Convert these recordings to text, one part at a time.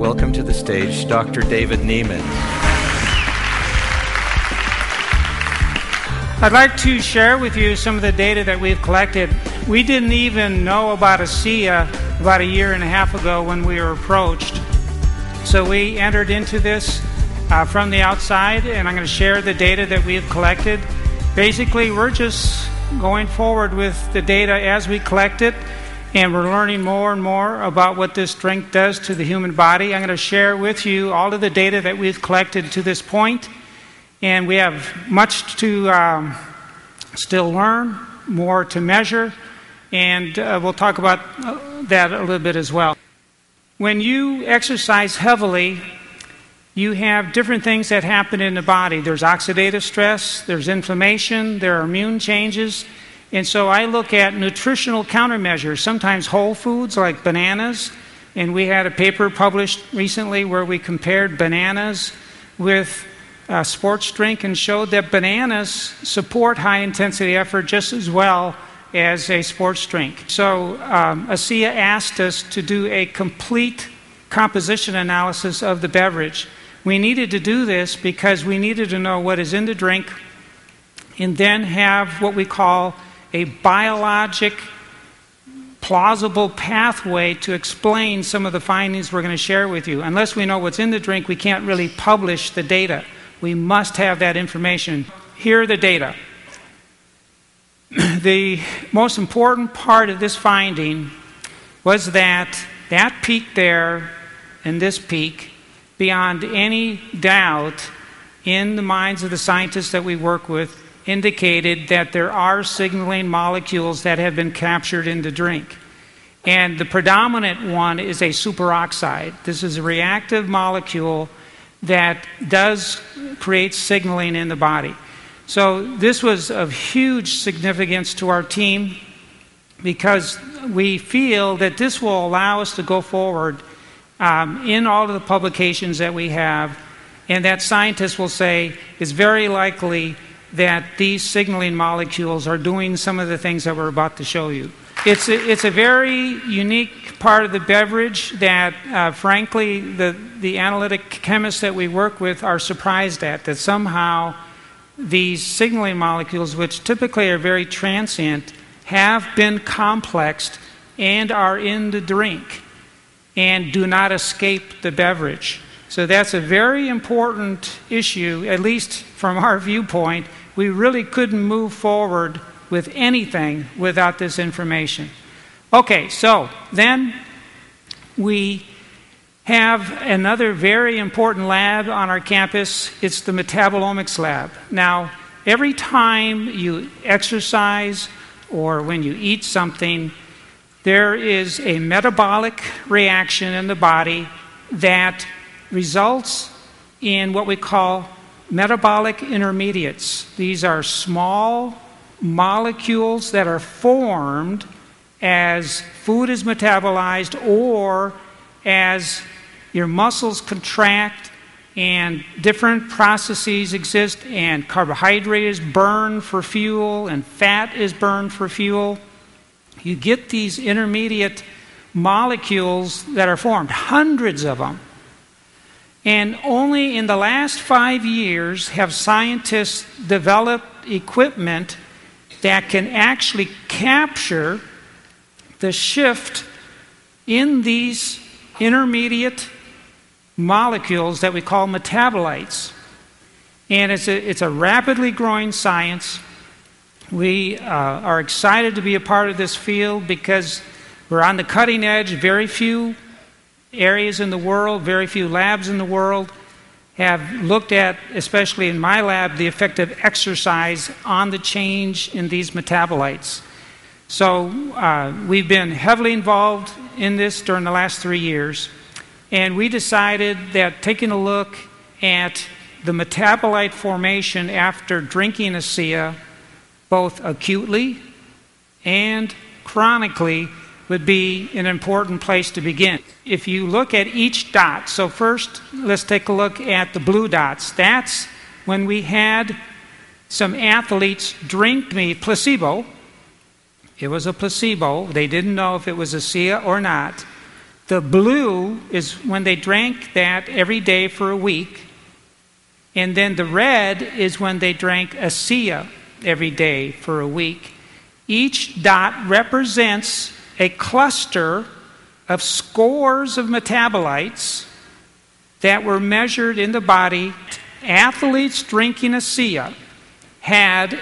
welcome to the stage Dr. David Neiman. I'd like to share with you some of the data that we've collected. We didn't even know about ASEA about a year and a half ago when we were approached. So we entered into this from the outside, and I'm going to share the data that we've collected. Basically, we're just going forward with the data as we collect it, and we're learning more and more about what this drink does to the human body. I'm going to share with you all of the data that we've collected to this point, and we have much to still learn, more to measure, and we'll talk about that a little bit as well. When you exercise heavily, you have different things that happen in the body. There's oxidative stress, there's inflammation, there are immune changes. And so I look at nutritional countermeasures, sometimes whole foods like bananas. And we had a paper published recently where we compared bananas with sports drink and showed that bananas support high-intensity effort just as well as a sports drink. So ASEA asked us to do a complete composition analysis of the beverage. We needed to do this because we needed to know what is in the drink and then have what we call a biologic plausible pathway to explain some of the findings we're going to share with you. Unless we know what's in the drink, we can't really publish the data. We must have that information. Here are the data. The most important part of this finding was that peak there and this peak, beyond any doubt in the minds of the scientists that we work with, indicated that there are signaling molecules that have been captured in the drink. And the predominant one is a superoxide. This is a reactive molecule that does create signaling in the body. So this was of huge significance to our team because we feel that this will allow us to go forward in all of the publications that we have, and that scientists will say it's very likely that these signaling molecules are doing some of the things that we're about to show you. It's a very unique part of the beverage that, frankly, the analytic chemists that we work with are surprised at, that somehow these signaling molecules, which typically are very transient, have been complexed and are in the drink and do not escape the beverage. So that's a very important issue, at least from our viewpoint. We really couldn't move forward with anything without this information. Okay, so then we have another very important lab on our campus. It's the metabolomics lab. Now, every time you exercise or when you eat something, there is a metabolic reaction in the body that results in what we call metabolic intermediates. These are small molecules that are formed as food is metabolized or as your muscles contract and different processes exist and carbohydrate is burned for fuel and fat is burned for fuel. You get these intermediate molecules that are formed, hundreds of them. And only in the last 5 years have scientists developed equipment that can actually capture the shift in these intermediate molecules that we call metabolites. And it's a rapidly growing science. We are excited to be a part of this field because we're on the cutting edge. Very few areas in the world, very few labs in the world have looked at, especially in my lab, the effect of exercise on the change in these metabolites. So we've been heavily involved in this during the last 3 years, and we decided that taking a look at the metabolite formation after drinking ASEA, both acutely and chronically, would be an important place to begin. If you look at each dot, so first let's take a look at the blue dots. That's when we had some athletes drink placebo. It was a placebo. They didn't know if it was ASEA or not. The blue is when they drank that every day for a week. And then the red is when they drank ASEA every day for a week. Each dot represents a cluster of scores of metabolites that were measured in the body. Athletes drinking ASEA had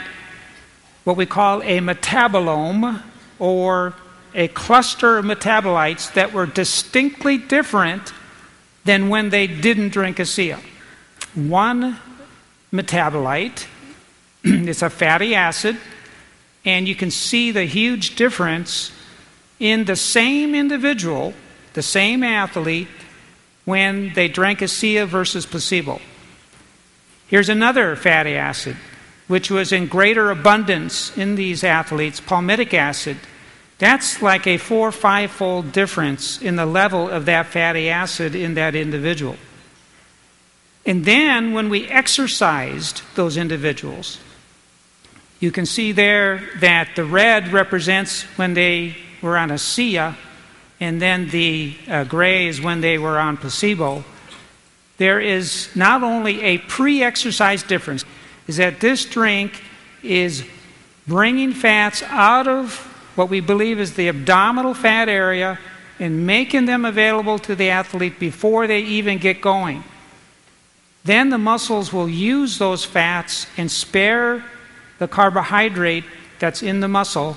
what we call a metabolome, or a cluster of metabolites that were distinctly different than when they didn't drink ASEA. One metabolite is a fatty acid, and you can see the huge difference in the same individual, the same athlete, when they drank ASEA versus placebo. Here's another fatty acid, which was in greater abundance in these athletes, palmitic acid. That's like a 4- or 5-fold difference in the level of that fatty acid in that individual. And then when we exercised those individuals, you can see there that the red represents when they were on ASEA, and then the gray is when they were on placebo. There is not only a pre-exercise difference, is that this drink is bringing fats out of what we believe is the abdominal fat area and making them available to the athlete before they even get going. Then the muscles will use those fats and spare the carbohydrate that's in the muscle,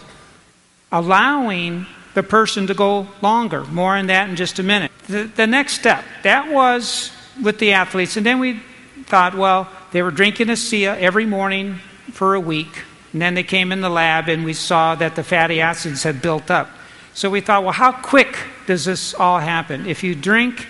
allowing the person to go longer. More on that in just a minute. The next step, that was with the athletes. And then we thought, well, they were drinking ASEA every morning for a week. And then they came in the lab and we saw that the fatty acids had built up. So we thought, well, how quick does this all happen? If you drink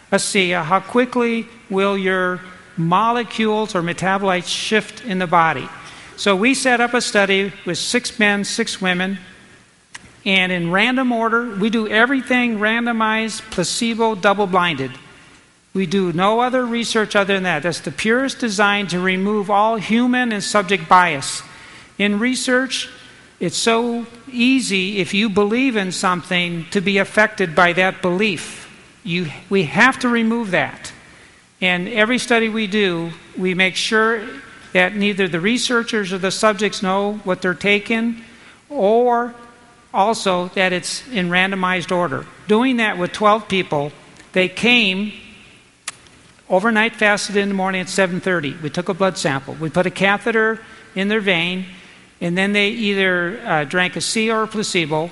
ASEA, how quickly will your molecules or metabolites shift in the body? So we set up a study with 6 men, 6 women, and in random order, we do everything randomized, placebo, double-blinded. We do no other research other than that. That's the purest design to remove all human and subject bias. In research, it's so easy, if you believe in something, to be affected by that belief. We have to remove that. And every study we do, we make sure that neither the researchers or the subjects know what they're taking, or also that it's in randomized order. Doing that with 12 people, they came overnight, fasted in the morning at 7:30. We took a blood sample. We put a catheter in their vein, and then they either drank ASEA or placebo.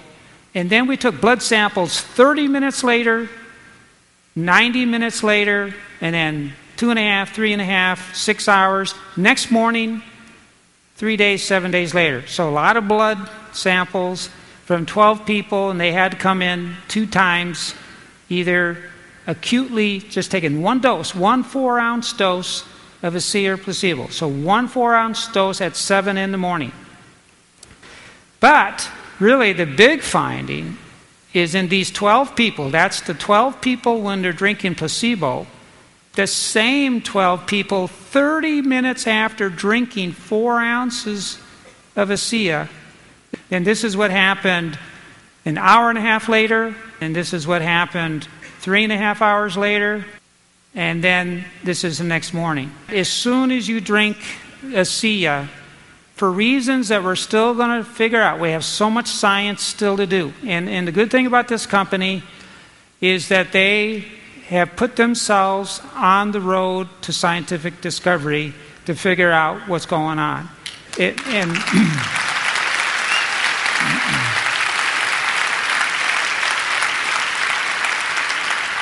And then we took blood samples 30 minutes later, 90 minutes later, and then 2.5, 3.5, 6 hours. Next morning, 3 days, 7 days later. So a lot of blood samples from 12 people, and they had to come in 2 times, either acutely just taking one dose, 1 4-ounce dose of ASEA or placebo. So 1 4-ounce dose at 7 in the morning. But really the big finding is in these 12 people. That's the 12 people when they're drinking placebo. The same 12 people 30 minutes after drinking 4 ounces of ASEA. And this is what happened an hour and a half later, and this is what happened 3.5 hours later, and then this is the next morning. As soon as you drink ASEA, for reasons that we're still going to figure out, we have so much science still to do. And the good thing about this company is that they have put themselves on the road to scientific discovery to figure out what's going on.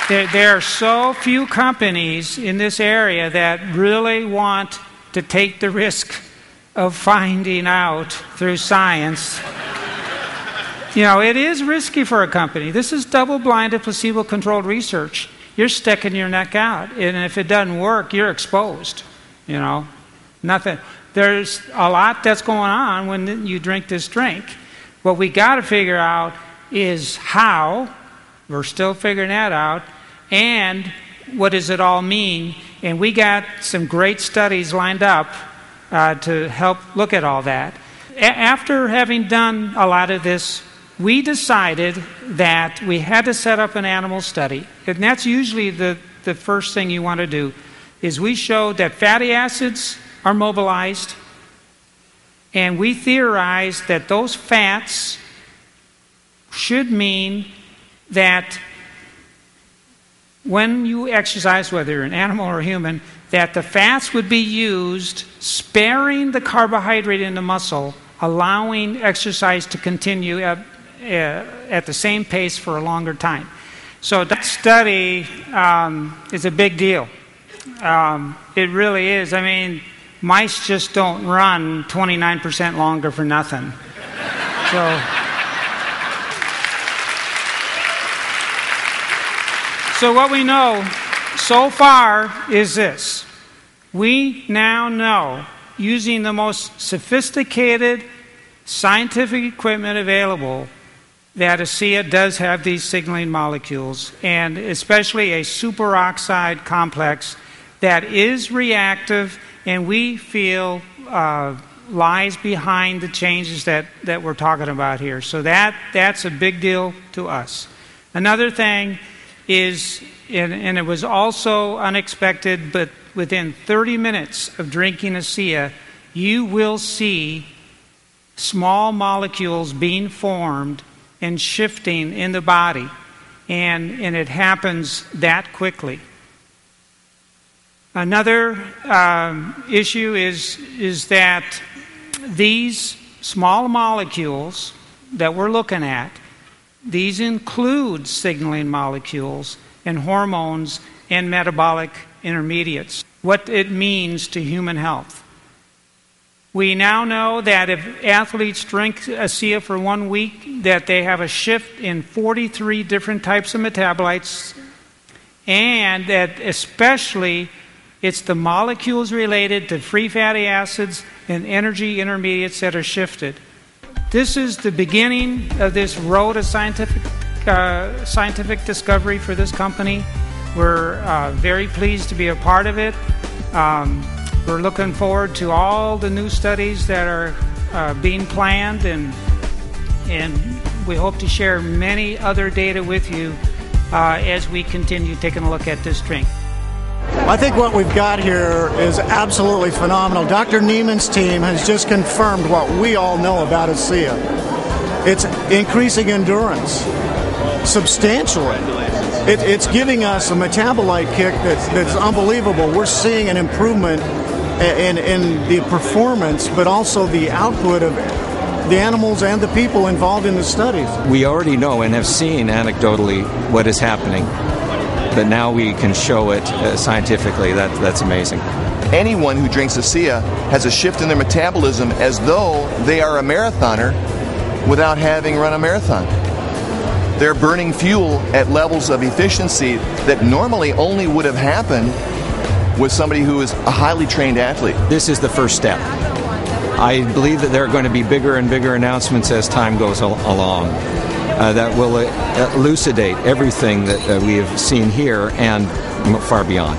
There are so few companies in this area that really want to take the risk of finding out through science. You know, it is risky for a company. This is double-blinded, placebo-controlled research. You're sticking your neck out, and if it doesn't work, you're exposed. You know, nothing. There's a lot that's going on when you drink this drink. What we got to figure out is how. We're still figuring that out. And what does it all mean? And we got some great studies lined up to help look at all that. After having done a lot of this we decided that we had to set up an animal study. And that's usually the first thing you want to do, is we showed that fatty acids are mobilized, and we theorized that those fats should mean that when you exercise, whether you're an animal or a human, that the fats would be used sparing the carbohydrate in the muscle, allowing exercise to continue at the same pace for a longer time. So that study is a big deal. It really is. I mean, mice just don't run 29% longer for nothing. So what we know so far is this. We now know, using the most sophisticated scientific equipment available, that ASEA does have these signaling molecules, and especially a superoxide complex that is reactive, and we feel lies behind the changes that we're talking about here. So that's a big deal to us. Another thing is, and it was also unexpected, but within 30 minutes of drinking ASEA, you will see small molecules being formed and shifting in the body, and it happens that quickly. Another issue is that these small molecules that we're looking at, these include signaling molecules and hormones and metabolic intermediates, what it means to human health. We now know that if athletes drink ASEA for 1 week, that they have a shift in 43 different types of metabolites, and that especially it's the molecules related to free fatty acids and energy intermediates that are shifted. This is the beginning of this road of scientific discovery for this company. We're very pleased to be a part of it. We're looking forward to all the new studies that are being planned, and we hope to share many other data with you as we continue taking a look at this drink. I think what we've got here is absolutely phenomenal. Dr. Niemann's team has just confirmed what we all know about ASEA. It's increasing endurance substantially. It's giving us a metabolite kick that's unbelievable. We're seeing an improvement in the performance, but also the output of the animals and the people involved in the studies. We already know and have seen anecdotally what is happening, but now we can show it scientifically. That's amazing. Anyone who drinks ASEA has a shift in their metabolism as though they are a marathoner without having run a marathon. They're burning fuel at levels of efficiency that normally only would have happened with somebody who is a highly trained athlete. This is the first step. I believe that there are going to be bigger and bigger announcements as time goes along that will elucidate everything that we have seen here and far beyond.